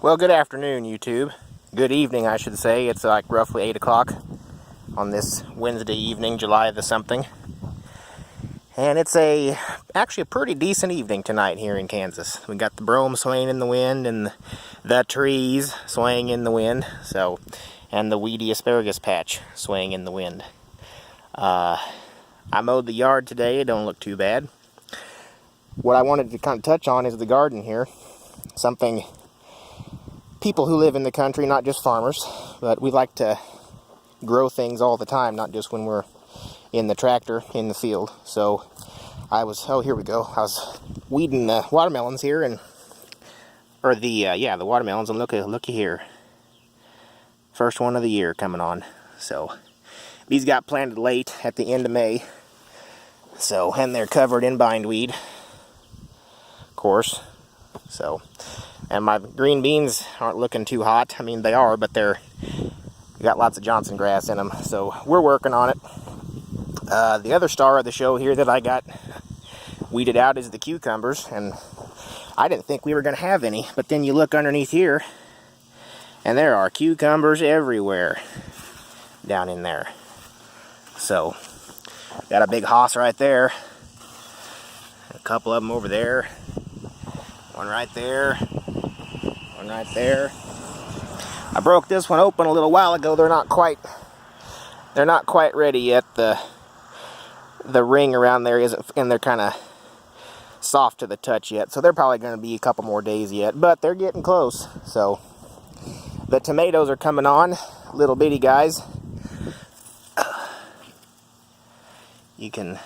Well, good afternoon, YouTube. Good evening, I should say. It's like roughly 8 o'clock on this Wednesday evening, July the something. And it's actually a pretty decent evening tonight here in Kansas. We got the brome swaying in the wind and the trees swaying in the wind. And the weedy asparagus patch swaying in the wind. I mowed the yard today. It don't look too bad. What I wanted to kind of touch on is the garden here. Something people who live in the country, not just farmers, but we like to grow things all the time, not just when we're in the tractor in the field. So I was, here we go. I was weeding the watermelons here, the watermelons, and looky here. First one of the year coming on. So these got planted late at the end of May. So, and they're covered in bindweed, of course. So, and my green beans aren't looking too hot. I mean, they are, but they got lots of Johnson grass in them. So we're working on it. The other star of the show here that I got weeded out is the cucumbers, and I didn't think we were going to have any, but then you look underneath here, and there are cucumbers everywhere down in there. So, got a big hoss right there, a couple of them over there, one right there, one right there. I broke this one open a little while ago. They're not quite ready yet. The ring around there isn't, and they're kind of soft to the touch yet. So they're probably going to be a couple more days yet, but they're getting close. So the tomatoes are coming on, little bitty guys. You can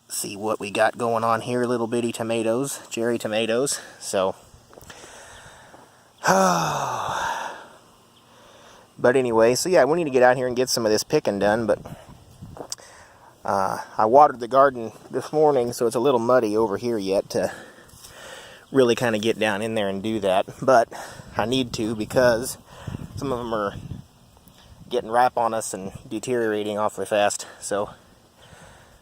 see what we got going on here, little bitty tomatoes, cherry tomatoes. So but anyway, so yeah, we need to get out here and get some of this picking done. But I watered the garden this morning, so it's a little muddy over here yet to really kind of get down in there and do that. But I need to, because some of them are getting ripe on us and deteriorating awfully fast. So,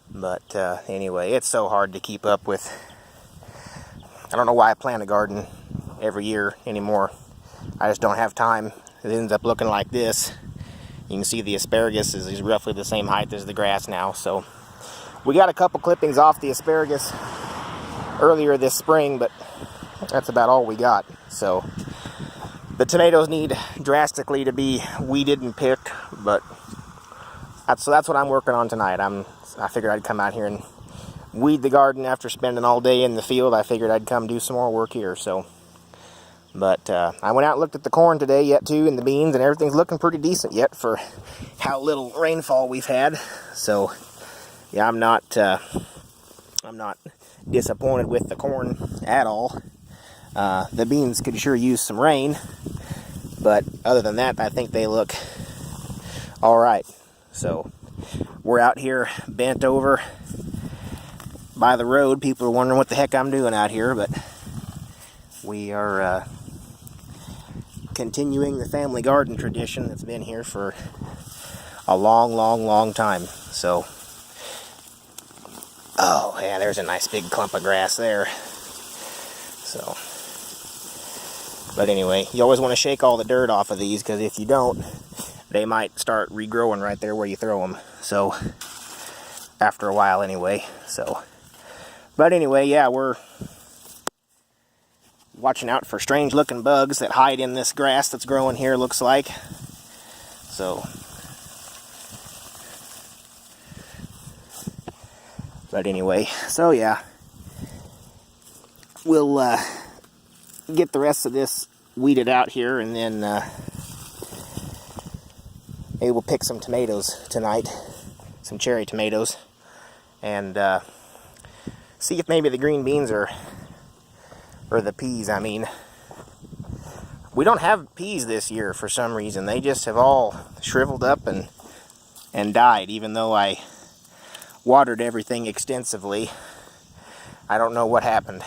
but anyway, it's so hard to keep up with. I don't know why I plant a garden every year anymore. I just don't have time. It ends up looking like this. You can see the asparagus is roughly the same height as the grass now. So we got a couple clippings off the asparagus earlier this spring, but that's about all we got. So the tomatoes need drastically to be weeded and picked, but that's what I'm working on tonight. I figured I'd come out here and weed the garden after spending all day in the field. I figured I'd come do some more work here. So, but I went out and looked at the corn today yet too, and the beans, and everything's looking pretty decent yet for how little rainfall we've had. So yeah, I'm not disappointed with the corn at all. The beans could sure use some rain, but other than that, I think they look all right. So we're out here bent over by the road. People are wondering what the heck I'm doing out here, but we are continuing the family garden tradition that's been here for a long time. So, oh yeah, there's a nice big clump of grass there. So, but anyway, you always want to shake all the dirt off of these, because if you don't, they might start regrowing right there where you throw them. So, after a while anyway. So, but anyway, yeah, we're watching out for strange looking bugs that hide in this grass that's growing here, looks like. So, but anyway, so yeah, we'll get the rest of this weeded out here, and then maybe we'll pick some tomatoes tonight, some cherry tomatoes, and see if maybe the green beans or the peas, I mean. We don't have peas this year for some reason. They just have all shriveled up and died, even though I watered everything extensively. I don't know what happened.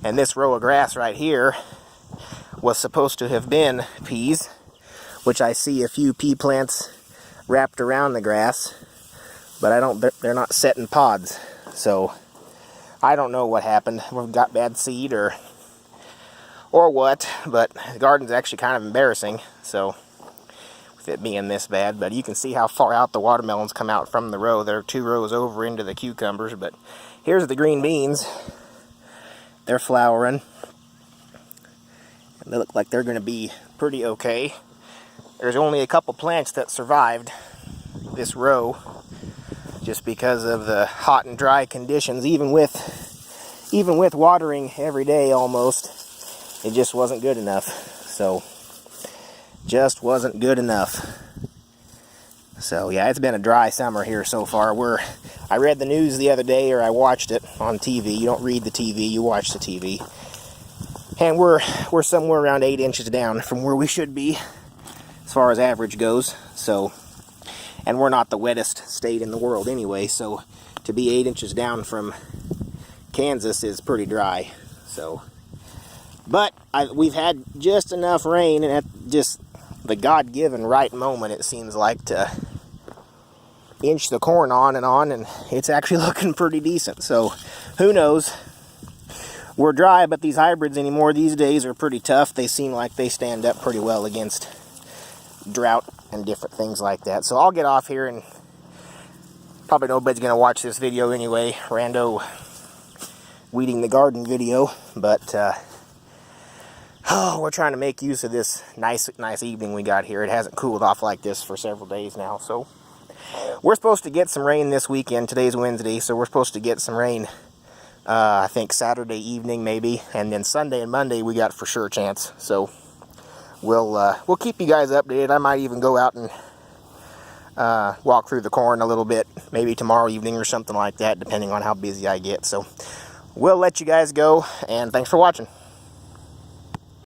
And this row of grass right here was supposed to have been peas, which I see a few pea plants wrapped around the grass, but they're not set in pods. So I don't know what happened. We've got bad seed, or or what, but the garden's actually kind of embarrassing, so with it being this bad. But you can see how far out the watermelons come out from the row. They're 2 rows over into the cucumbers, but here's the green beans. They're flowering. They look like they're going to be pretty okay. There's only a couple plants that survived this row just because of the hot and dry conditions. Even with watering every day almost, it just wasn't good enough. So just wasn't good enough. So yeah, it's been a dry summer here so far. I read the news the other day, or I watched it on TV. You don't read the TV, you watch the TV. And we're somewhere around 8 inches down from where we should be as far as average goes. So, and we're not the wettest state in the world anyway, so to be 8 inches down from Kansas is pretty dry. So, but we've had just enough rain, and at just the God-given right moment, it seems like, to inch the corn on, and it's actually looking pretty decent. So who knows? We're dry, but these hybrids anymore these days are pretty tough. They seem like they stand up pretty well against drought and different things like that. So I'll get off here, and probably nobody's going to watch this video anyway. Rando weeding the garden video. But we're trying to make use of this nice evening we got here. It hasn't cooled off like this for several days now. So we're supposed to get some rain this weekend. Today's Wednesday, so we're supposed to get some rain. I think Saturday evening maybe, and then Sunday and Monday we got for sure a chance. So we'll keep you guys updated. I might even go out and walk through the corn a little bit, maybe tomorrow evening or something like that, depending on how busy I get. So we'll let you guys go, and thanks for watching.